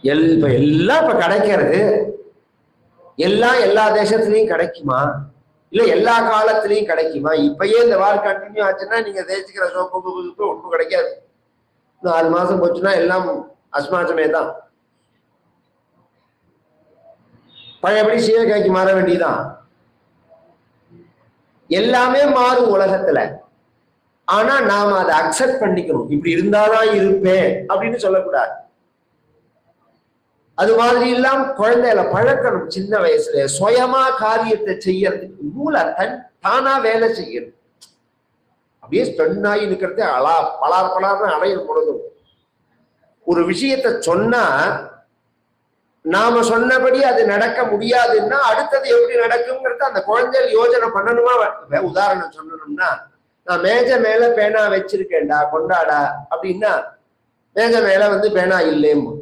இப்ப எல்லாம் இப்ப கிடைக்கிறது, எல்லாம் எல்லா தேசத்துலயும் கிடைக்குமா? இல்ல எல்லா காலத்திலயும் கிடைக்குமா? இப்பயே இந்த வாரம் கண்டினியூ ஆச்சுன்னா நீங்க தேய்ச்சிக்கிற சோப்பு ஒன்றும் கிடைக்காது. 4 மாசம் போச்சுன்னா எல்லாம் அஸ்மாசமே தான். பழையபடி சீவக்காய்க்கு மாற வேண்டியதான். எல்லாமே மாறும் உலகத்துல. ஆனா நாம அதை அக்செப்ட் பண்ணிக்கணும். இப்படி இருந்தாதான் இருப்பேன் அப்படின்னு சொல்லக்கூடாது. அது மாதிரி எல்லாம் குழந்தைகளை பழக்கணும். சின்ன வயசுல சுயமா காரியத்தை செய்யறதுக்கு மூல தானா வேலை செய்யணும். அப்படியே ஸ்டன்னாகி இருக்கிறதே பலார்னு அடையும் பொழுதும் ஒரு விஷயத்த சொன்னா நாம சொன்னபடி அது நடக்க முடியாதுன்னா அடுத்தது எப்படி நடக்குங்கிறது அந்த குழந்தைகள் யோசனை பண்ணணுமா? உதாரணம் சொல்லணும்னா, நான் மேஜை மேல பேனா வச்சிருக்கேன்டா கொண்டாடா அப்படின்னா, மேஜை மேல பேனா இல்லேமோ.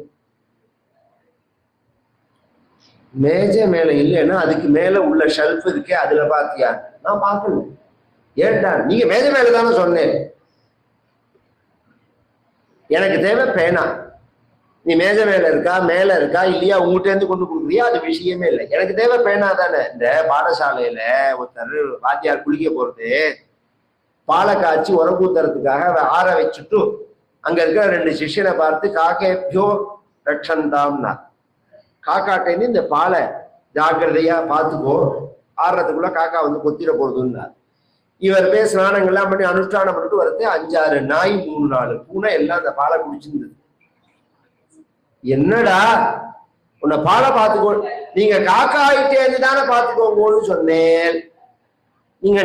மேஜை மேல இல்லைன்னா அதுக்கு மேல உள்ள ஷெல்ஃப் இருக்கே, அதுல பாத்தியா? நான் பார்க்கணும். ஏன்டா நீங்க மேஜை மேலதானே சொன்னேன், எனக்கு தேவை பேனா. நீ மேஜை மேல இருக்கா மேல இருக்கா இல்லையா உங்ககிட்ட இருந்து கொண்டு கொடுக்குறியா, அது விஷயமே இல்லை. எனக்கு தேவை பேனா தானே. இந்த பாடசாலையில ஒருத்தர் வாத்தியார் குளிக்க போறது, பாலை காய்ச்சி உரக்கூத்துறதுக்காக ஆற வச்சுட்டு அங்க இருக்கிற 2 சிஷ்யனை பார்த்து காக்கேபியோ ரட்சந்தாம்னா, காக்காட்டேன்னு இந்த பாலை ஜாக்கிரதையா பார்த்துக்கோ, ஆடுறதுக்குள்ள காக்கா கொத்திர போறதுன்னா. இவர் போய் ஸ்நானங்கள்லாம் பண்ணி அனுஷ்டானம் பண்ணிட்டு வரது 5-6 நாய் 3-4 பூனை எல்லாம் அந்த பாலை குடிச்சிருந்தது. என்னடா உன்னை பாலை பார்த்துக்கோ, நீங்க காக்கா ஆயிட்டேன்னு தானே பார்த்துக்கோங்கன்னு சொன்னேன், நீங்க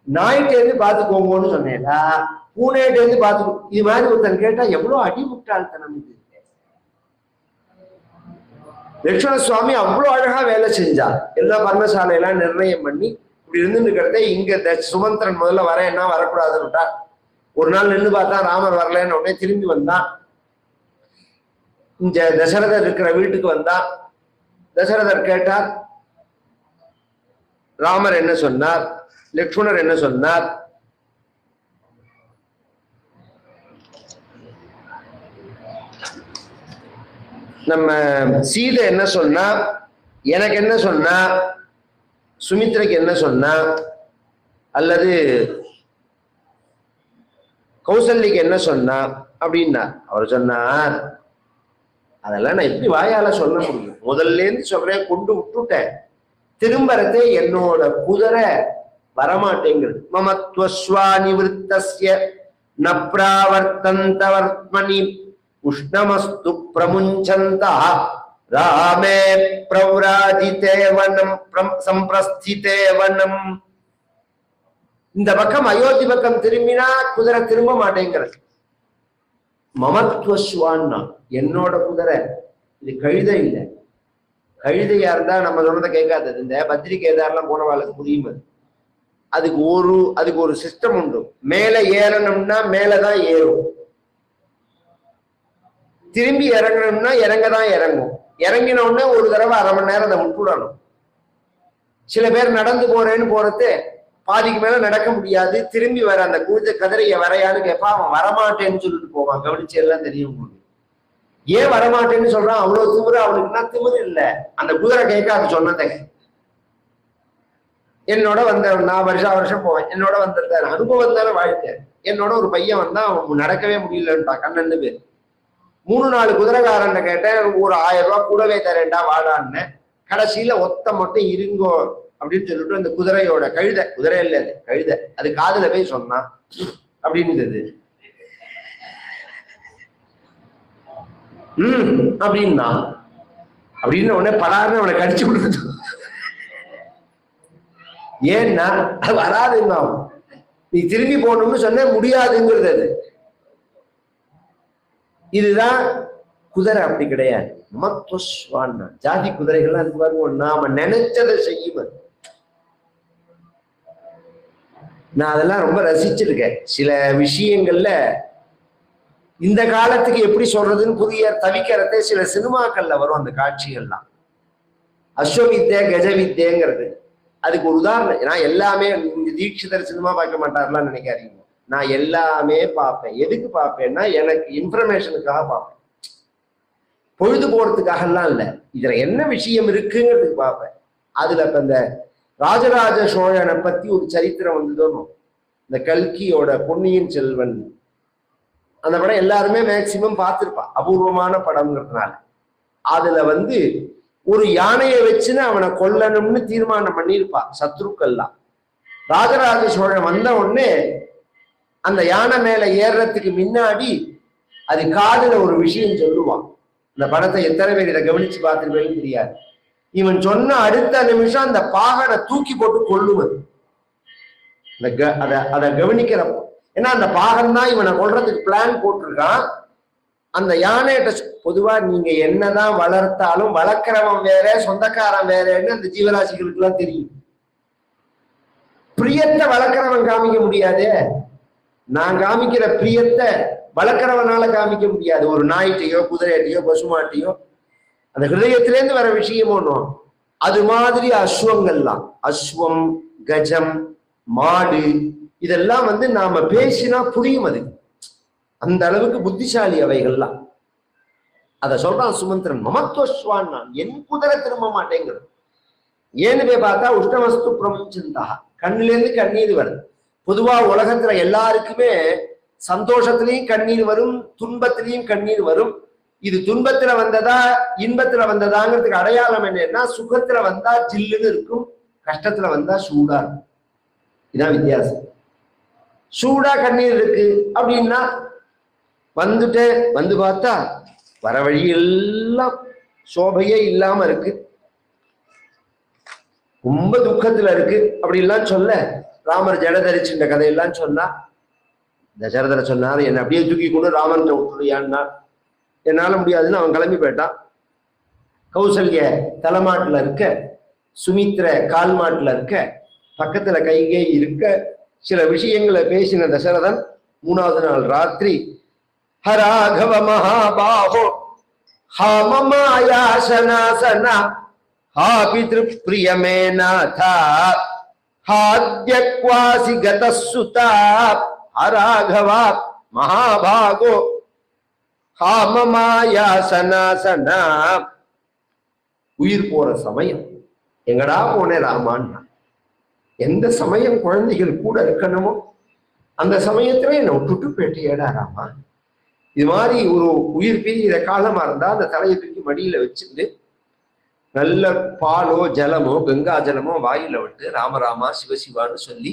நாயிட்டேருந்து பார்த்துக்கோங்கன்னு சொன்னேடா, பூனையிட்டேருந்து பார்த்துக்கோ. இது மாதிரி ஒருத்தன் கேட்டா எவ்வளவு அடிமுட்டாள்தனம் இது. லட்சுமண சுவாமி அவ்வளவு அழகா வேலை செஞ்சார். எல்லா பர்ணசாலையெல்லாம் நிர்ணயம் பண்ணி இப்படி இருந்துட்டு இங்க சுமந்திரன் முதல்ல வரேன்னா வரக்கூடாதுன்னுட்டா. ஒரு நாள் நின்று பார்த்தா ராமர் வரலன்னு உடனே திரும்பி வந்தான். இங்க தசரதர் இருக்கிற வீட்டுக்கு வந்தான். தசரதர் கேட்டார், ராமர் என்ன சொன்னார், லட்சுமணர் என்ன சொன்னார்? நம்ம சீதை என்ன சொன்னா, எனக்கு என்ன சொன்னா, சுமித்ரைக்கு என்ன சொன்னா, அல்லது கௌசல்யக்கு என்ன சொன்னா அப்படின்னா அவர் சொன்னார், அதெல்லாம் நான் எப்படி வாயால சொல்ல முடியும், முதல்ல இருந்து சொல்றேன், கொண்டு விட்டுட்டேன், திரும்பறதே என்னோட குதிரை வரமாட்டேங்கிறது. மமத்வஸ்வானிவிருத்தஸ்ய நப்ராவர்த்தந்தவர்த்மனி உஷ்ணமஸ்து பிரமுஞ்சந்தா ராமே பிரவ்ராஜிதே வனம் சம்பிரஸ்திதே வனம். இந்த பக்கம் அயோத்தி பக்கம் திரும்பினா குதிரை திரும்ப மாட்டேங்கிறது. மமத்வஸ்வான்னா என்னோட குதிரை, இது கழுதை இல்லை. கழுதையா இருந்தா நம்ம சொன்னதை கேட்காதது. இந்த பத்ரி கேதார்லாம் போனவாளுக்கு புரியும். அதுக்கு ஒரு சிஸ்டம் உண்டு. மேல ஏறணும்னா மேலதான் ஏறும், திரும்பி இறங்கணும்னா இறங்கதான் இறங்கும். இறங்கின உடனே ஒரு தடவை 1/2 மணி நேரம் அதை விட்டுடணும். சில பேர் நடந்து போறேன்னு போறது பாதிக்கு மேல நடக்க முடியாது, திரும்பி வர அந்த கதிரைய வரையான்னு கேட்பா, அவன் வரமாட்டேன்னு சொல்லிட்டு போவான். கவனிச்சு எல்லாம் தெரியும் உங்களுக்கு. ஏன் வரமாட்டேன்னு சொல்றான்? அவ்வளவு திமிரு அவனுக்குன்னா? திமிரு இல்ல, அந்த குதிரை கேட்காது சொன்னதை. என்னோட நான் வருஷம் போவேன், என்னோட வந்திருந்தாரு, அனுபவம் தானே வாழ்க்கை. என்னோட ஒரு பையன் வந்தா அவன் நடக்கவே முடியலன்ட்டான், கண்ணன்னு பேர். 3-4 குதிரைக்காரன் கேட்டேன், ஒரு 1000 ரூபாய் கூடவே தரேன்டா வாடான்னு. கடைசியில ஒத்த மட்டும் இருங்கோ அப்படின்னு சொல்லிட்டு அந்த குதிரையோட குதிரை இல்ல அது கழுதை, அது காதுல போய் சொன்னான் அப்படின்னு அப்படின்னா அப்படின்னு உடனே படாருன்னு அவனை கடிச்சு கொடுத்து. ஏன்னா அது வராதுங்க, நீ திரும்பி போகணும்னு சொன்ன முடியாதுங்கிறது. அது இதுதான் குதிரை, அப்படி கிடையாது. மமத்வஸ்வான்னா ஜாதி குதிரைகள்லாம் அதுக்கு வருவோம், நாம நினைச்சதை செய்யும். நான் அதெல்லாம் ரொம்ப ரசிச்சிருக்கேன். சில விஷயங்கள்ல இந்த காலத்துக்கு எப்படி சொல்றதுன்னு புரிய தவிக்கிறதே சில சினிமாக்கள்ல வரும் அந்த காட்சிகள்லாம். அஸ்வவித்யா கஜவித்யங்கிறது அதுக்கு ஒரு உதாரணம். நான் எல்லாமே தீட்சிதர் சினிமா பார்க்க மாட்டார்லாம் நினைக்காதீங்க. நான் எல்லாமே பார்ப்பேன். எதுக்கு பார்ப்பேன்னா எனக்கு இன்ஃபர்மேஷனுக்காக பார்ப்பேன், பொழுது போறதுக்காகலாம் இல்லை. இதுல என்ன விஷயம் இருக்குங்கிறதுக்கு பார்ப்பேன். அதுல இப்ப இந்த ராஜராஜ சோழனை பத்தி ஒரு சரித்திரம் வந்ததோன்னு, இந்த கல்கியோட பொன்னியின் செல்வன் அந்த படம் எல்லாருமே மேக்சிமம் பார்த்திருப்பா, அபூர்வமான படம்ங்கிறதுனால. அதுல ஒரு யானையை வச்சுன்னு அவனை கொல்லணும்னு தீர்மானம் பண்ணியிருப்பா சத்ருக்கள்லாம். ராஜராஜ சோழன் வந்த உடனே அந்த யானை மேல ஏறுறதுக்கு முன்னாடி அது காதுல ஒரு விஷயம் சொல்லுவான். இந்த படத்தை எத்தனை பேர் இதை கவனிச்சு பார்த்துருப்பேன்னு தெரியாது. இவன் சொன்ன அடுத்த நிமிஷம் அந்த பாகனை தூக்கி போட்டு கொல்லுவது. அதை கவனிக்கிறப்போ, ஏன்னா அந்த பாகன் தான் இவனை கொல்றதுக்கு பிளான் போட்டிருக்கான். அந்த யானைகிட்ட பொதுவா நீங்க என்னதான் வளர்த்தாலும் வளர்க்கிறவன் வேற சொந்தக்காரன் வேறன்னு அந்த ஜீவராசிகளுக்கு எல்லாம் தெரியும். பிரியத்தை வளர்க்கிறவன் காமிக்க முடியாது. நான் காமிக்கிற பிரியத்தை வளர்க்கிறவனால காமிக்க முடியாது. ஒரு நாய்ட்டையோ குதிரைட்டையோ பசுமாட்டையோ அந்த ஹிருதயத்திலேருந்து வர விஷயம் ஒன்றும். அது மாதிரி அஸ்வங்கள்லாம், அஸ்வம், கஜம், மாடு, இதெல்லாம் நாம பேசினா புரியும். அது அந்த அளவுக்கு புத்திசாலி அவைகள்லாம். அத சொல்றான் சுமந்திரன், மமத்வஸ்வான், நான் என் குதிரை திரும்ப மாட்டேங்கிறது. ஏன்னு போய் பார்த்தா உஷ்ணவஸ்து பிரபஞ்சந்தா, கண்ணிலேருந்து கண்ணீர் வருது. பொதுவா உலகத்துல எல்லாருக்குமே சந்தோஷத்திலையும் கண்ணீர் வரும், துன்பத்திலையும் கண்ணீர் வரும். இது துன்பத்துல வந்ததா இன்பத்துல வந்ததாங்கிறதுக்கு அடையாளம் என்னன்னா, சுகத்துல வந்தா ஜில்லுன்னு இருக்கும், கஷ்டத்துல வந்தா சூடா இருக்கும். இதான் வித்தியாசம். சூடா கண்ணீர் இருக்கு அப்படின்னா வந்து பார்த்தா வர வழி எல்லாம் சோபையே இல்லாம இருக்கு, ரொம்ப துக்கத்துல இருக்கு அப்படின்லாம் சொல்ல ராமர் ஜடதரிச்சுன்ற கதையெல்லாம் சொன்னா, தசரதரை சொன்னார், என்னை அப்படியே தூக்கி கொண்டு ராமன் விட்டுடுயான்னா, என்னால முடியாதுன்னு அவன் கிளம்பி போயிட்டான். கௌசல்ய தலைமாட்டுல இருக்க, சுமித்ர கால் மாட்டுல இருக்க, பக்கத்துல கைகே இருக்க, சில விஷயங்களை பேசின தசரதன் மூணாவது நாள் ராத்திரி, ஹராகவ மகாபாஹோ ஹாமமாயாசனாசனா ஹா பித்ருப்ரியமே நாதா ஹாத்யக்வாசி கதசுதா ஹராகவா மகாபாகோ ஹாமமாயாசனாசனா. உயிர் போற சமயம் எங்கடா போனே ராமான்னா, எந்த சமயம் குழந்தைகள் கூட இருக்கணுமோ அந்த சமயத்துல என்னை விட்டுட்டு போயிட்டேடா ராமா. இது மாதிரி ஒரு உயிர் பிரிகிற காலமா இருந்தா அந்த தலையை தூக்கி மடியில வச்சுட்டு நல்ல பாலோ ஜலமோ கங்கா ஜலமோ வாயில விட்டு ராமராமா சிவசிவான்னு சொல்லி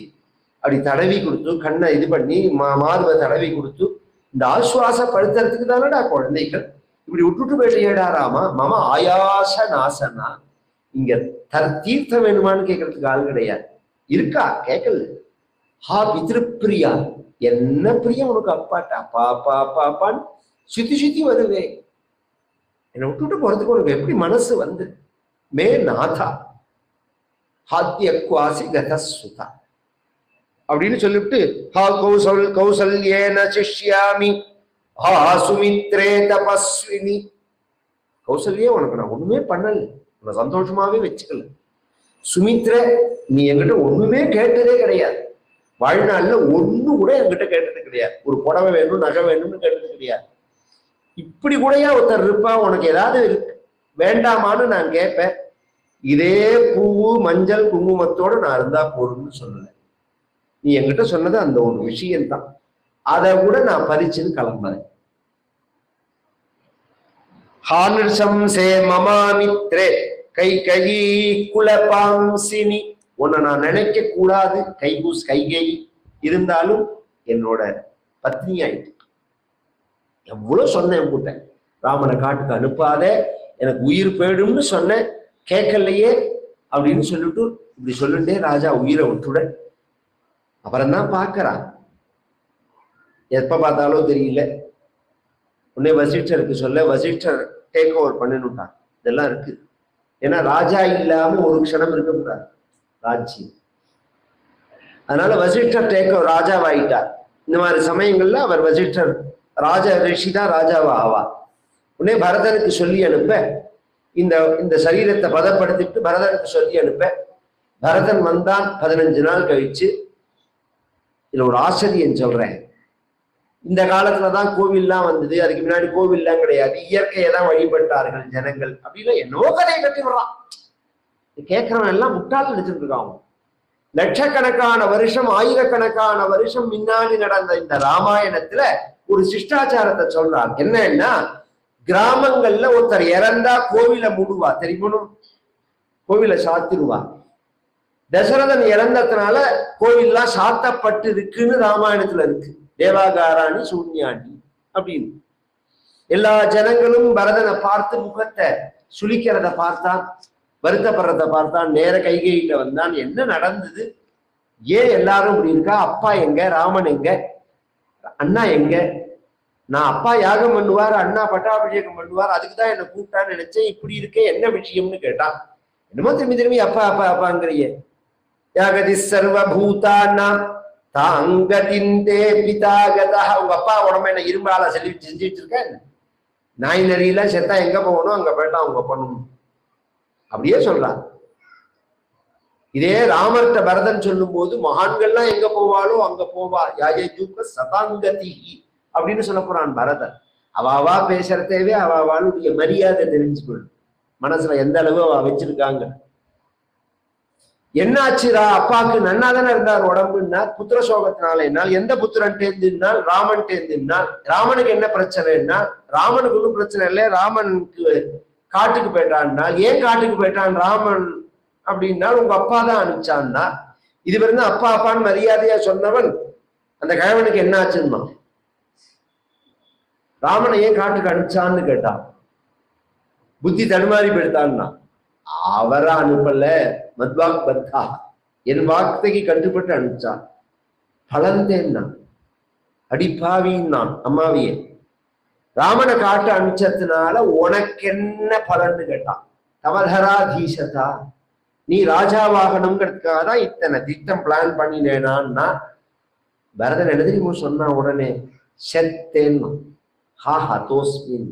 அப்படி தடவி கொடுத்து, கண்ணை இது பண்ணி மார்பை தடவி கொடுத்து, இந்த ஆசுவாசப்படுத்துறதுக்கு தானடா குழந்தைகள். இப்படி விட்டுட்டு போயிட்டேடா ராமா. மம ஆயாச நாசனா. இங்க தீர்த்தம் வேணுமான்னு கேட்கறதுக்கு ஆள் கிடையாது. இருக்கா கேட்கல. ஹா பித்ருப்பிரியா, என்ன பிரியம் உனக்கு அப்பாட்டா, பாப்பா பாப்பான்னு சுத்தி சுத்தி வருவே, என்னை விட்டுட்டு போறதுக்கு உனக்கு எப்படி மனசு வந்து? மே நாதா ஹாத்யக்வாசி கதசுதா அப்படின்னு சொல்லிவிட்டு, ஹா கௌசல்யேன சிஷ்யாமி ஹா சுமித்ரே தபஸ்வினி. கௌசல்யே, உனக்கு நான் ஒண்ணுமே பண்ணல, உன்னை சந்தோஷமாவே வச்சுக்கல. சுமித்ர, நீ என்கிட்ட ஒண்ணுமே கேட்டதே கிடையாது, வாழ்நாள்ல ஒண்ணு கூட என்கிட்ட கேட்டது கிடையாது. ஒரு புடவை வேணும், நகை வேணும்னு கேட்டது கிடையாது. இப்படி கூடயா ஒருத்தர் இருப்பா? உனக்கு ஏதாவது வேண்டாமான்னு நான் கேட்பேன். இதே பூவு மஞ்சள் குங்குமத்தோட நான் இருந்தா போறோம்னு சொல்லல. நீ என்கிட்ட சொன்னது அந்த ஒரு விஷயம்தான், அதை கூட நான் பறிச்சுன்னு கிளம்புறேன். ஹானிர்சம் சே மமாமித்ரே கைகயி குலபாம்சினி. உன்னை நான் நினைக்க கூடாது, கைகை இருந்தாலும் என்னோட பத்னி ஆயிட்டு. எவ்வளவு சொன்னேன் உங்ககிட்ட, ராமனை காட்டுக்கு அனுப்பாத, எனக்கு உயிர் போயிடும்னு சொன்னேன், கேட்கலையே அப்படின்னு சொல்லிட்டு இப்படி சொல்லிட்டே ராஜா உயிரை விட்டுட. அப்புறம்தான் பார்க்கறான், எப்ப பார்த்தாலும் தெரியல. உடனே வசிஷ்டருக்கு சொல்ல, வசிஷ்டர் டேக் ஓவர் பண்ணினுட்டான். இதெல்லாம் இருக்கு. ஏன்னா ராஜா இல்லாம ஒரு க்ஷணம் இருக்கக்கூடாது ராஜ்யம். அதனால வசிஷ்டர் டேக் ஓவர், ராஜாவாயிட்டார். இந்த மாதிரி சமயங்கள்ல அவர் வசிஷ்டர் ராஜ ரிஷி தான் ராஜாவா ஆவா. உடனே பரதனுக்கு சொல்லி அனுப்ப, இந்த சரீரத்தை பதப்படுத்திட்டு பரதனுக்கு சொல்லி அனுப்ப. பரதன் வந்தான். 15 நாள் கழிச்சு இதுல ஒரு ஆச்சரியம் சொல்றேன். இந்த காலத்துலதான் கோவில்லாம் வந்தது, அதுக்கு முன்னாடி கோவில்லாம் கிடையாது, இயற்கையை தான் வழிபட்டார்கள் ஜனங்கள் அப்படின்னு என்னவோ கதையை கட்டி விடுறான். கேட்கறவன் எல்லாம் முட்டாள் நினைச்சிட்டு இருக்கான். லட்சக்கணக்கான வருஷம், ஆயிரக்கணக்கான வருஷம் முன்னாடி நடந்த இந்த ராமாயணத்துல ஒரு சிஷ்டாச்சாரத்தை சொல்றான். என்னன்னா, கிராமங்கள்ல ஒருத்தர் இறந்தா கோவில மூடுவா, தெரியுமா? கோவில சாத்திருவா. தசரதன் இறந்ததுனால கோவில்லாம் சாத்தப்பட்டு இருக்குன்னு ராமாயணத்துல இருக்கு. தேவாகாராணி சூன்யாணி அப்படின்னு. எல்லா ஜனங்களும் பரதனை பார்த்து முகத்தை சுளிக்கிறத பார்த்தான், வருத்தப்படுறத பார்த்தான். நேர கைகையில வந்தான். என்ன நடந்தது? ஏன் எல்லாரும் இப்படி இருக்கா? அப்பா எங்க? ராமன் எங்க? அண்ணா எங்க? நான் அப்பா யாகம் பண்ணுவார், அண்ணா பட்டாபிஷேகம் பண்ணுவார், அதுக்குதான் என்ன கூப்பிட்டான்னு நினைச்சேன். இப்படி இருக்கே, என்ன விஷயம்னு கேட்டான். என்னமோ திரும்பி திரும்பி அப்பா அப்பா அப்பாங்கிறிய. யாகதி சர்வபூதானா தாங்கதிந்தே பிதாகதா. உங்க அப்பா உடம்பு என்ன இரும்பால செஞ்சு வச்சிருக்க? நாய் நெறியில செத்தா எங்க போகணும் அங்க போயிட்டா அவங்க பண்ணணும் அப்படியே சொல்றான். இதே ராமர்கிட்ட பரதன் சொல்லும் போது மகான்கள்லாம் எங்க போவாளோ அங்க போவா. யாஜூக்க சதாங்கதி அப்படின்னு சொல்ல போறான் பரதன். அவாவா பேசுறதேவே அவாவாளுடைய மரியாதை தெரிஞ்சுக்கணும், மனசுல எந்த அளவு அவ வச்சிருக்காங்க. என்னாச்சுரா? அப்பாவுக்கு நன்னாதானே இருந்தார் உடம்புன்னா, புத்திர சோகத்தினால என்னால். எந்த புத்திரன் தேர்ந்துனால்? ராமன் தேர்ந்துனால். ராமனுக்கு என்ன பிரச்சனைன்னா? ராமனுக்கு ஒன்றும் பிரச்சனை இல்லை, ராமனுக்கு காட்டுக்கு போயிட்டான்னா. ஏன் காட்டுக்கு போயிட்டான் ராமன் அப்படின்னா, உங்க அப்பா தான் அனுப்பிச்சான்னா. இது வரைக்கும் அப்பா அப்பான்னு மரியாதையா சொன்னவன் அந்த கிழவனுக்கு என்ன ஆச்சுன்னா, ராமனை ஏன் காட்டுக்கு அனுப்பிச்சான்னு கேட்டான். புத்தி தடுமாறி போயிட்டான்னா, அவரா அனுப்பல, மத்வாக் பத்தா, என் வார்த்தைக்கு கட்டுப்பட்டு அனுப்பிச்சான். பலந்தேன்னா அடிப்பாவின்னான் அம்மாவியே. ராமனை காட்டு அனுப்பிச்சதுனால உனக்கு என்ன பலன்னு கேட்டான். தவதராதீசதா, நீ ராஜாவாகணுங்கிறதுக்காக தான் இத்தனை திட்டம் பிளான் பண்ணினேனான்னா. பரதன் என்ன தெரியுமோ சொன்னான் உடனே? செத்தேன்னா. ஹா ஹதோஸ்மின்,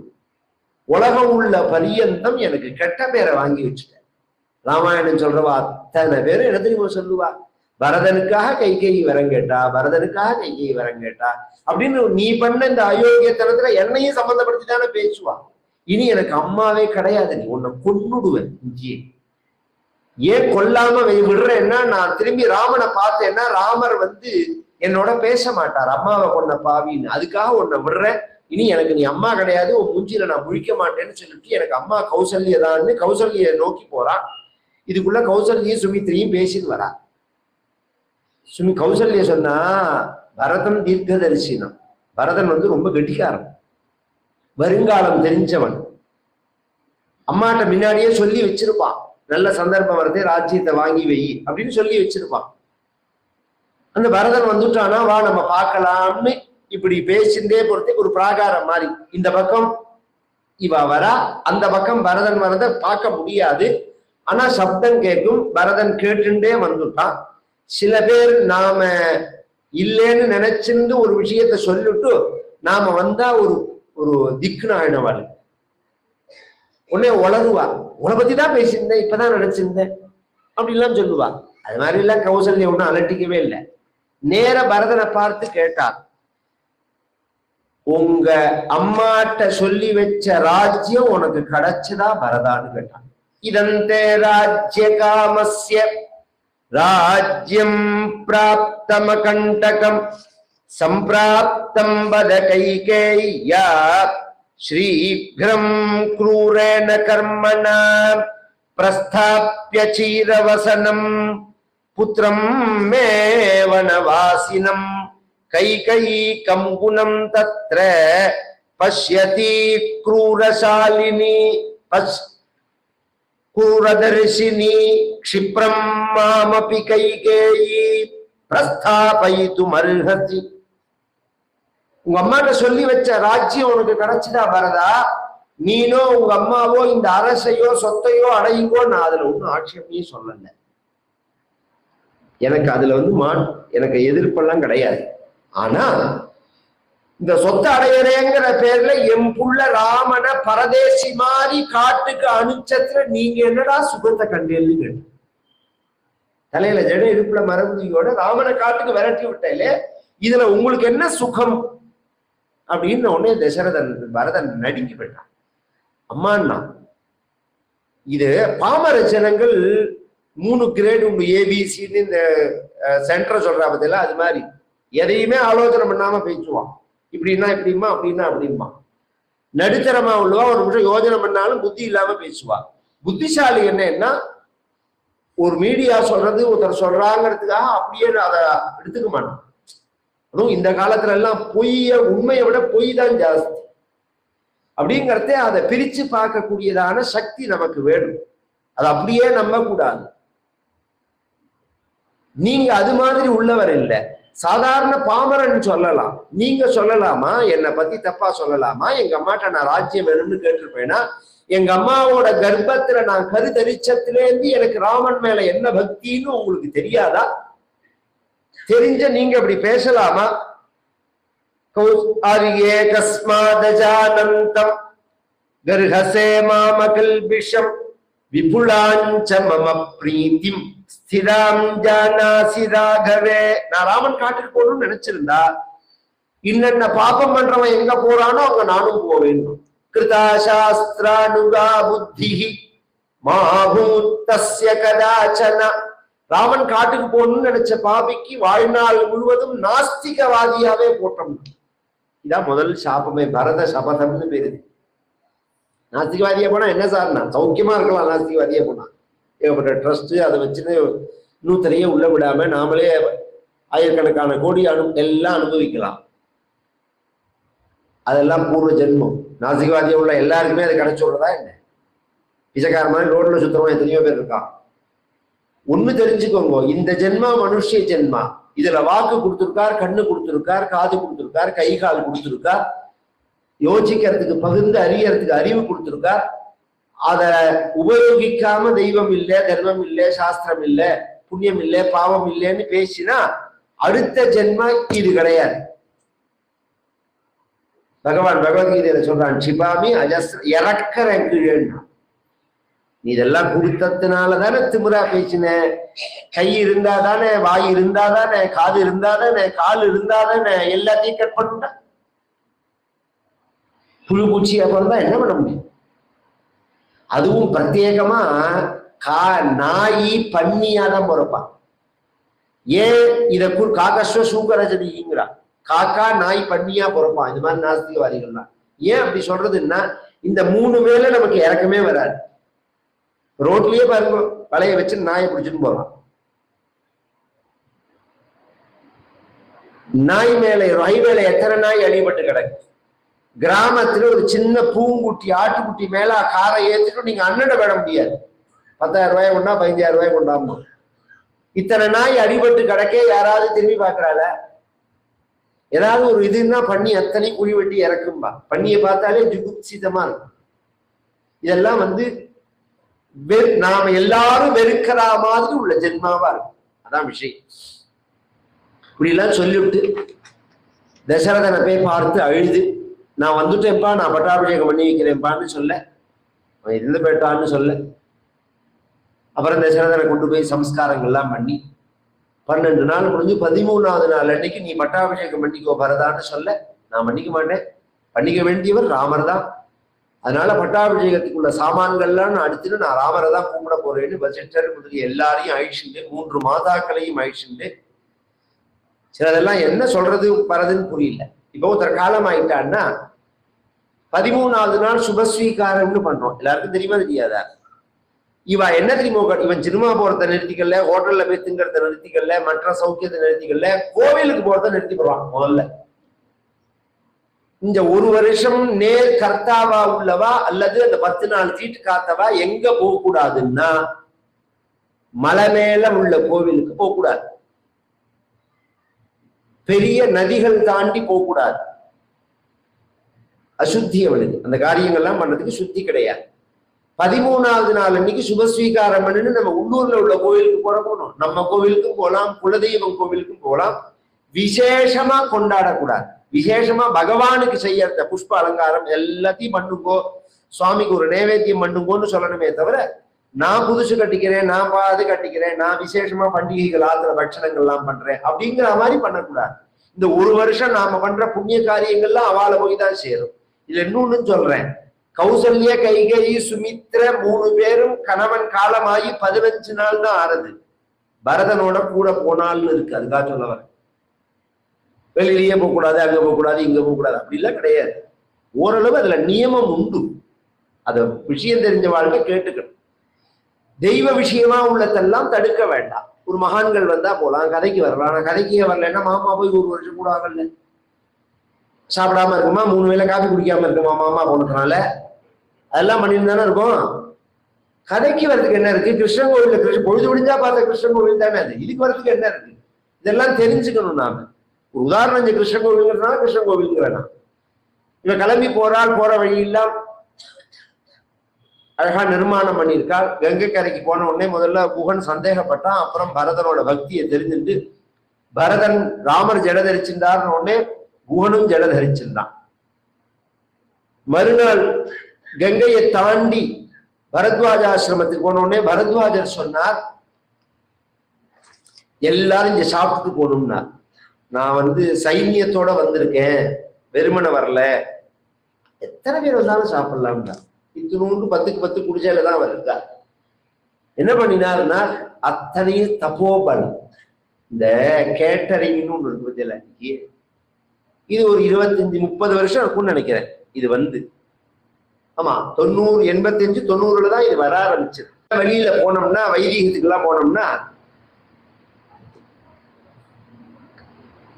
உலகம் உள்ள பரியந்தம் எனக்கு கெட்ட பேரை வாங்கி வச்சுட்டேன். ராமாயணம் சொல்றவா அத்தனை பேரும் என்ன தெரியுமா சொல்லுவா? பரதனுக்காக கைகேயி வரம் கேட்டா, பரதனுக்காக கைகேயி வரம் கேட்டா அப்படின்னு. நீ பண்ண இந்த அயோக்கியத்தனத்துல என்னையும் சம்பந்தப்படுத்தி தானே பேசுவா. இனி எனக்கு அம்மாவே கிடையாது, நீ உன்னை கொன்னுடுவேன். ஏன் கொல்லாம விடுறேன்னா, நான் திரும்பி ராமனை பார்த்தேன்னா ராமர் என்னோட பேச மாட்டார், அம்மாவை கொன்ன பாவின்னு. அதுக்காக உன்னை விடுறேன். இனி எனக்கு நீ அம்மா கிடையாது, உன் மூஞ்சில நான் முழிக்க மாட்டேன்னு சொல்லிட்டு எனக்கு அம்மா கௌசல்யதான்னு கௌசல்ய நோக்கி போறான். இதுக்குள்ள கௌசல்யும் சுமித்திரியும் பேசிட்டு வரா. கௌசல்ய சொன்னா, பரதன் தீர்க்கதரிசினம். பரதன் ரொம்ப கெட்டிக்காரன், வருங்காலம் தெரிஞ்சவன். அம்மாட்ட முன்னாடியே சொல்லி வச்சிருப்பான், நல்ல சந்தர்ப்பம் வரதே ராஜ்யத்தை வாங்கி வை அப்படின்னு சொல்லி வச்சிருப்பான். அந்த பரதன் வந்துட்டானா, வா நம்ம பார்க்கலாம்னு இப்படி பேசிண்டே பொறுத்து ஒரு பிராகாரம் மாதிரி. இந்த பக்கம் இவ வரா, அந்த பக்கம் பரதன் வரத பார்க்க முடியாது. ஆனா சப்தம் கேட்கும். பரதன் கேட்டுண்டே வந்துட்டான். சில பேர் நாம இல்லைன்னு நினைச்சிருந்து ஒரு விஷயத்த சொல்லிட்டு நாம வந்தா ஒரு ஒரு திக்குன்னு ஆயிடுவாள். உடனே உளருவா, உன்னை பத்தி தான் பேசியிருந்தேன், இப்பதான் நினைச்சிருந்தேன் அப்படின்லாம் சொல்லுவா. அது மாதிரி எல்லாம் கௌசல்யா ஒன்னும் அலட்டிக்கவே இல்லை. நேர பரதனை பார்த்து கேட்டார், உங்க அம்மாட்ட சொல்லி வச்ச ராஜ்யம் உனக்கு கிடைச்சதா பரதான்னு கேட்டான். இதந்தே ராஜ்ய காமஸ்ய ராஜ்யம் பிராப்தம கண்டகம் சம்பிராப்தம் வத கைகேய்யா ஸ்ரீக்ரம் க்ரூரேண கர்மணா பிரஸ்தாப்ய சீரவசனம் புத்திரம் மே வனவாசினம் கைகயி கங்குணம் தத்ர பஷ்யதி க்ரூரசாலினி க்ரூரதர்ஷினி க்ஷிப்ரம் மாமபி கைகேயி பிரஸ்தாபயிதும் அர்ஹதி. உங்க அம்மாட்ட சொல்லி வச்ச ராஜ்யம் உனக்கு கிடைச்சுதா பரதா? நீனோ உங்க அம்மாவோ இந்த அரசையோ சொத்தையோ அடையுங்கோ, நான் அதுல ஒன்னும் ஆட்சேபையே சொல்லல. எனக்கு அதுல எனக்கு எதிர்ப்பெல்லாம் கிடையாது. ஆனா இந்த சொத்தை அடையறேங்கிற பேர்ல என் புள்ள ராமன பரதேசி மாதிரி காட்டுக்கு அனுப்பிச்சத்துல நீங்க என்னடா சுகத்தை கண்டேன்னு கேட்டு. தலையில ஜட, இடுப்புல மரபுதியோட ராமனை காட்டுக்கு விரட்டி விட்டாலே இதுல உங்களுக்கு என்ன சுகம் அப்படின்னு உடனே தசரதன் பரதன் நடுங்கி போயிட்டான். அம்மான்னா இது பாமர ஜனங்கள் 3 கிரேடு உண்டு, ஏபிசின்னு இந்த சென்டர் சொல்றா பத்தில அது மாதிரி எதையுமே ஆலோசனை பண்ணாம பேசுவான். இப்படின்னா இப்படிமா, அப்படின்னா அப்படிமா. நடுத்தரமா உள்ளவா ஒரு நிமிஷம் யோஜனை பண்ணாலும் புத்தி இல்லாம பேசுவா. புத்திசாலி என்னன்னா ஒரு மீடியா சொல்றது ஒருத்தர் சொல்றாங்கிறதுக்காக அப்படியே அதை எடுத்துக்க மாட்டான். அதுவும் இந்த காலத்துல எல்லாம் பொய்ய, உண்மையை விட பொய் தான் ஜாஸ்தி. அப்படிங்கிறத அதை பிரிச்சு பார்க்கக்கூடியதான சக்தி நமக்கு வேணும். அது அப்படியே நம்ப கூடாது. நீங்க அது மாதிரி உள்ளவர் இல்லை, சாதாரண பாமரன் சொல்லலாம். நீங்க சொல்லலாமா என்னை பத்தி தப்பா சொல்லலாமா? எங்க அம்மாட்ட நான் ராஜ்யம் வேணும்னு கேட்டிருப்பேனா? எங்க அம்மாவோட கர்ப்பத்துல நான் கருதரிச்சத்திலேருந்து எனக்கு ராமன் மேல என்ன பக்தின்னு உங்களுக்கு தெரியாதா? தெரிஞ்ச நீங்க அப்படி பேசலாமா? ஆரியே கஸ்மாதஜானந்தம் கர்ஹசே மாமகல்பிஷம் விபுலாஞ்ச மம பிரீத்திம் ஸ்திராம் ஜானாசி ராகவே. நான் ராமன் காட்டுக்கு போகணும்னு நினைச்சிருந்தா இன்னென்ன பாப்பம் பண்றவன் எங்க போறானோ அங்க நானும் போவேன். கிருதா சாஸ்திரானுகா புத்தி மாபூத்தஸ்ய கதாச்சன. ராமன் காட்டுக்கு போகணும்னு நினைச்ச பாபிக்கு வாழ்நாள் முழுவதும் நாஸ்திகவாதியாவே போட்டோம். இதான் முதல் சாபமே, பரத சபதம்னு பேரு. நாஸ்திகவாதியா போனா என்ன சார்னா சௌக்கியமா இருக்கலாம். நாஸ்திகவாதியா போனா ஏகப்பட்ட ட்ரஸ்ட் அதை வச்சுன்னு இன்னொருத்தரையே உள்ள விடாம நாமளே ஆயிரக்கணக்கான கோடி எல்லாம் அனுபவிக்கலாம். அதெல்லாம் பூர்வ ஜென்மம். நாஸ்திகவாதியா உள்ள எல்லாருக்குமே அதை கிடைச்சு விடுறதா என்ன? பிச்சைக்கார மாதிரி ரோட்ல சுத்தமா எத்தனையோ பேர் இருக்கான். ஒண்ணு தெரிஞ்சுக்கோங்க, இந்த ஜென்மா மனுஷ ஜென்மா. இதுல வாக்கு கொடுத்திருக்கார், கண்ணு கொடுத்திருக்கார், காது கொடுத்திருக்கார், கை கால் கொடுத்திருக்கார், யோசிக்கிறதுக்கு பகிர்ந்து அறியறதுக்கு அறிவு கொடுத்திருக்கார். அத உபயோகிக்காம தெய்வம் இல்லை, தர்மம் இல்லை, சாஸ்திரம் இல்லை, புண்ணியம் இல்லை, பாவம் இல்லைன்னு பேசினா அடுத்த ஜென்மா இது கிடையாது. பகவான் பகவத்கீதையில சொல்றான், சிபாமி அஜஸ்ர, இறக்கிறேன் கீழேன்னா. நீ இதெல்லாம் கொடுத்ததுனாலதானே திமிரா பேசின. கை இருந்தாதானே, வாய் இருந்தாதானே, காது இருந்தாதானே, கால் இருந்தாதானே எல்லாத்தையும் கட் பண்ணிட்டா. புழு பூச்சியா பிறந்தா என்ன பண்ண முடியும்? அதுவும் பிரத்யேகமா நாயி பன்னியாதான் பிறப்பான். ஏன் இத காக்கஸ்வ சூக்கரஜதிங்கிறா? காக்கா நாய் பன்னியா பிறப்பான். இது மாதிரி நாஸ்திகவாதிகள்லாம் ஏன் அப்படி சொல்றதுன்னா, இந்த 3 மேல நமக்கு இறக்கமே வராது. ரோட்லயே பாருங்க, வலைய வச்சு நாயை பிடிச்சிட்டு போறான். நாய் மேல ஹைவேல எத்தனை நாய் அடிபட்டு கிடக்கு. கிராமத்துல ஒரு சின்ன பூங்குட்டி ஆட்டுக்குட்டி மேல காரை ஏற்றிட்டு நீங்க அண்ணட விட முடியாது. 10,000 ரூபாய் கொண்டா, 15,000 ரூபாய் கொண்டாமோ. இத்தனை நாய் அடிபட்டு கிடக்கே யாராவது திரும்பி பாக்குறாள? ஏதாவது ஒரு இதுன்னா பண்ணி அத்தனை குழி வெட்டி இறக்கும்பா. பண்ணியை பார்த்தாலே ஜுகுப்சிதமா இருக்கும். இதெல்லாம் நாம எல்லாரும் வெறுக்கிற மாதிரி உள்ள ஜென்மாவா இருக்கும். அதான் விஷயம். இப்படி எல்லாம் சொல்லிவிட்டு தசரதனை போய் பார்த்து அழுது, நான் வந்துட்டேன்ப்பா, நான் பட்டாபிஷேகம் பண்ணி வைக்கிறேன்ப்பான்னு சொல்ல, அவன் இருந்து போயிட்டான்னு சொல்ல. அப்புறம் தசரதனை கொண்டு போய் சம்ஸ்காரங்கள்லாம் பண்ணி 12 நாள் முடிஞ்சு 13வது நாள் அன்னைக்கு நீ பட்டாபிஷேகம் பண்ணிக்கோ பரதான்னு சொல்ல, நான் பண்ணிக்க மாட்டேன், பண்ணிக்க வேண்டியவர் ராமர் தான். அதனால பட்டாபிஷேகத்துக்குள்ள சாமான்கள்லாம் நான் அடுத்துட்டு நான் ராமரை தான் கும்பிட போறேன்னு வசிஷ்டர் முதலிய எல்லாரையும் அழிச்சுட்டு 3 மாதாக்களையும் அழிச்சுட்டு, சிலதெல்லாம் என்ன சொல்றது வரதுன்னு புரியல. இப்போ ஒருத்தர் காலம் ஆயிட்டான்னா 13வது நாள் சுபஸ்வீகாரம்னு பண்றோம். எல்லாருக்கும் தெரியுமா தெரியாதா? இவ என்ன தெரியுமோ, இவன் சினிமா போறத நிறுத்திக்கல, ஹோட்டல்ல போய் திங்கிறத நிறுத்திக்கல, மற்ற சௌக்கியத்தை நிறுத்திக்கல, கோவிலுக்கு போறத நிறுத்தி போடுவான். முதல்ல இந்த 1 வருஷம் நேர் கர்த்தாவா உள்ளவா அல்லது அந்த 10 நாள் தீட்டு காத்தவா எங்க போக கூடாதுன்னா மலை மேல உள்ள கோவிலுக்கு போக கூடாது. பெரிய நதிகள் தாண்டி போக கூடாது. அசுத்தி அவளுக்கு. அந்த காரியங்கள்லாம் பண்றதுக்கு சுத்தி கிடையாது. 13வது நாள் அன்னைக்கு சுபஸ்வீகாரம் பண்ணுன்னு நம்ம உள்ளூர்ல உள்ள கோவிலுக்கு போகணும். நம்ம கோவிலுக்கும் போகலாம், குலதெய்வம் கோவிலுக்கும் போகலாம். விசேஷமா கொண்டாடக்கூடாது. விசேஷமா பகவானுக்கு செய்யற புஷ்ப அலங்காரம் எல்லாத்தையும் பண்ணுங்கோ, சுவாமிக்கு ஒரு நைவேத்தியம் பண்ணுங்கோன்னு சொல்லணுமே தவிர நான் புதுசு கட்டிக்கிறேன், நான் பாது கட்டிக்கிறேன், நான் விசேஷமா பண்டிகைகள் ஆத்திர பட்சணங்கள் எல்லாம் பண்றேன் அப்படிங்கிற மாதிரி பண்ணக்கூடாது. இந்த ஒரு வருஷம் நாம பண்ற புண்ணிய காரியங்கள்லாம் அவளை போய் தான் சேரும். இதுல இன்னொன்னு சொல்றேன், கௌசல்ய, கைகேயி, சுமித்ர 3 பேரும் கணவன் காலமாகி 15 நாள் தான் ஆறுது. பரதனோட கூட போனால்னு இருக்கு. அதுக்காக சொல்ல வர, வெளியிலேயே போகக்கூடாது, அங்க போகக்கூடாது, இங்க போகக்கூடாது அப்படிலாம் கிடையாது. ஓரளவு அதுல நியமம் உண்டு. அத விஷயம் தெரிஞ்ச வாழ்க்கை கேட்டுக்கணும். தெய்வ விஷயமா உள்ளதெல்லாம் தடுக்க வேண்டாம். ஒரு மகான்கள் வந்தா போலாம், கதைக்கு வரலாம். ஆனா கதைக்கே வரலன்னா மாமா போய் 1 வருஷம் கூட ஆகல, சாப்பிடாம இருக்குமா, 3 வேளை காபி குடிக்காம இருக்குமா மாமா போனதுனால, அதெல்லாம் பண்ணிட்டு தானே இருக்கும். கதைக்கு வர்றதுக்கு என்ன இருக்கு? கிருஷ்ணன் கோவில்ல பொழுது முடிஞ்சா பார்த்த கிருஷ்ணன் கோவில் தானே அது. இதுக்கு வர்றதுக்கு என்ன இருக்கு? இதெல்லாம் தெரிஞ்சுக்கணும் நாம. ஒரு உதாரணம், இந்த கிருஷ்ணன் கோவில்ங்கிறதுனால கிருஷ்ணன் கோவிலுக்கு வேணாம். இவன் கிளம்பி போறாள், போற வழியெல்லாம் அழகா நிர்மாணம் பண்ணியிருக்காள். கங்கை கரைக்கு போன உடனே முதல்ல குகன் சந்தேகப்பட்டான். அப்புறம் பரதனோட பக்தியை தெரிஞ்சுட்டு பரதன் ராமர் ஜட தரிச்சிருந்தார்னு உடனே குகனும் ஜட தரிச்சிருந்தான். மறுநாள் கங்கையை தாண்டி பரத்வாஜ ஆசிரமத்துக்கு போன உடனே பரத்வாஜர் சொன்னார், எல்லாரும் இங்க சாப்பிட்டு போகணும்னா. நான் சைன்யத்தோட வந்திருக்கேன், வெறுமனை வரல, எத்தனை பேர் வந்தாலும் சாப்பிடலாம்னா. இத்தினூண்டு 10க்கு 10 குடிச்சால தான் வருதா. என்ன பண்ணினாருன்னா, அத்தனையும் தபோபலம். இந்த கேட்டரிங்னு ஒண்ணு இருக்கு பத்தியில, இது ஒரு 25-30 வருஷம் இருக்கும்னு நினைக்கிறேன். இது ஆமா 90, 85, 90 தான் இது வர ஆரம்பிச்சது. வெளியில போனோம்னா, வைதீகத்துக்கு எல்லாம் போனோம்னா,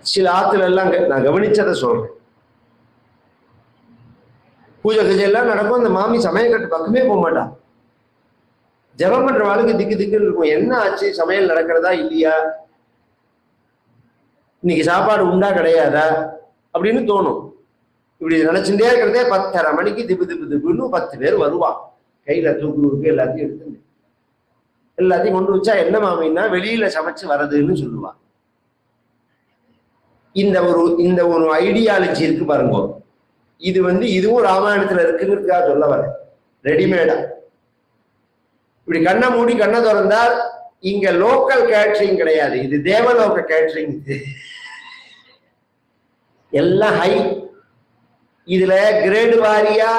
சில ஆத்துல எல்லாம் நான் கவனிச்சதை சொல்றேன். பூஜை கஜை எல்லாம் நடக்கும். அந்த மாமி சமையல் பக்கமே போக மாட்டான். ஜபம் பண்ற வாழ்க்கை திக்கு திக்குன்னு இருக்கும். என்ன ஆச்சு, சமையல் நடக்கிறதா இல்லையா, இன்னைக்கு சாப்பாடு உண்டா கிடையாதா அப்படின்னு தோணும். இப்படி நினைச்சுட்டே இருக்கிறதே 10:30 மணிக்கு திப்பு திப்பு திப்புன்னு 10 பேர் வருவான். கையில தூக்கு எல்லாத்தையும் எடுத்து எல்லாத்தையும் கொண்டு வச்சா, என்ன மாமின்னா வெளியில சமைச்சு வர்றதுன்னு சொல்லுவான். இந்த ஒரு ஐடியாலஜி இருக்கு பாருங்க. இது இதுவும் ராமாயணத்துல இருக்குங்கிறதுக்காக சொல்ல வர, ரெடிமேடா. இப்படி கண்ணை மூடி கண்ணை திறந்தா இங்க லோக்கல் கேட்டரிங் கிடையாது, இது தேவலோக கேட்டரிங். எல்லாம் ஹை. இதுல கிரேடு வாரியா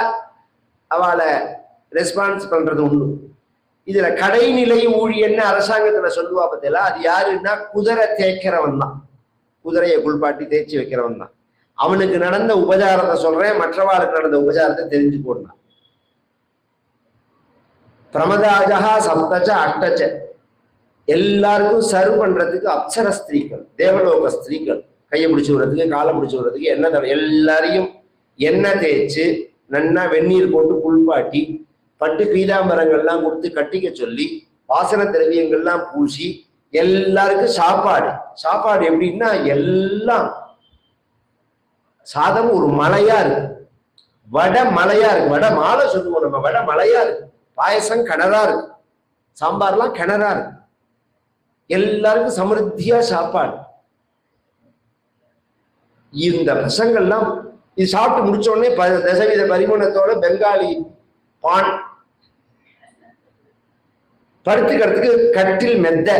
அவளை ரெஸ்பான்ஸ் பண்றது உண்டு. இதுல கடைநிலை ஊழியன்னு அரசாங்கத்துல சொல்லுவா பத்தியெல்லாம். அது யாருன்னா, குதிரை தேய்க்கிறவன் தான், குதிரையை குளிப்பாட்டி தேய்ச்சி வைக்கிறவன் தான். அவனுக்கு நடந்த உபச்சாரத்தை சொல்றேன், மற்றவாளுக்கு நடந்த உபச்சாரத்தை தெரிஞ்சு போடலாம். பிரமதாஜா சப்தச்ச அஷ்டச்ச, எல்லாருக்கும் சர்வ் பண்றதுக்கு அப்சர ஸ்திரீகள், தேவலோக ஸ்திரீகள். கையை பிடிச்சு விடுறதுக்கு, காலை பிடிச்சு விடுறதுக்கு, எல்லாரையும் எண்ணெய் தேய்ச்சு நன்னா வெந்நீர் போட்டு குளிப்பாட்டி பட்டு பீதாம்பரங்கள்லாம் கொடுத்து கட்டிக்க சொல்லி வாசன திரவியங்கள்லாம் பூசி எல்லாருக்கும் சாப்பாடு எப்படின்னா, எல்லாம் சாதம் ஒரு மலையா இருக்கு, வடை மலையா இருக்கு, வடை மாலை சொல்லுவோம் நம்ம, வடை மலையா இருக்கு, பாயசம் கிணறா இருக்கு, சாம்பார்லாம் கிணறா இருக்கு, எல்லாருக்கும் சமிருத்தியா சாப்பாடு. இந்த பசங்கள்லாம் இது சாப்பிட்டு முடிச்ச உடனே தசவித பரிமாணத்தோட பெங்காலி பான் படுத்துக்கிறதுக்கு கட்டில் மெத்த.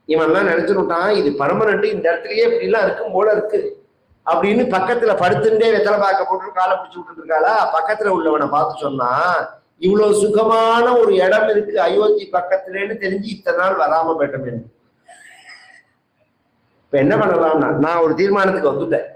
இவன்லாம் நினைச்சுட்டான், இது பர்மனன்ட், இந்த இடத்துலயே இப்படி எல்லாம் இருக்கும் போல இருக்கு அப்படின்னு பக்கத்துல படுத்துட்டே வெத்தலை பாக்க போட்டு காலை பிடிச்சு விட்டு இருக்காளா. பக்கத்துல உள்ளவனை பார்த்து சொன்னா, இவ்வளவு சுகமான ஒரு இடம் இருக்கு அயோத்தி பக்கத்துலன்னு தெரிஞ்சு இத்தனை நாள் வராம போயிட்டோம். இப்ப என்ன பண்ணலாம்னா, நான் ஒரு தீர்மானத்துக்கு வந்துட்டேன்.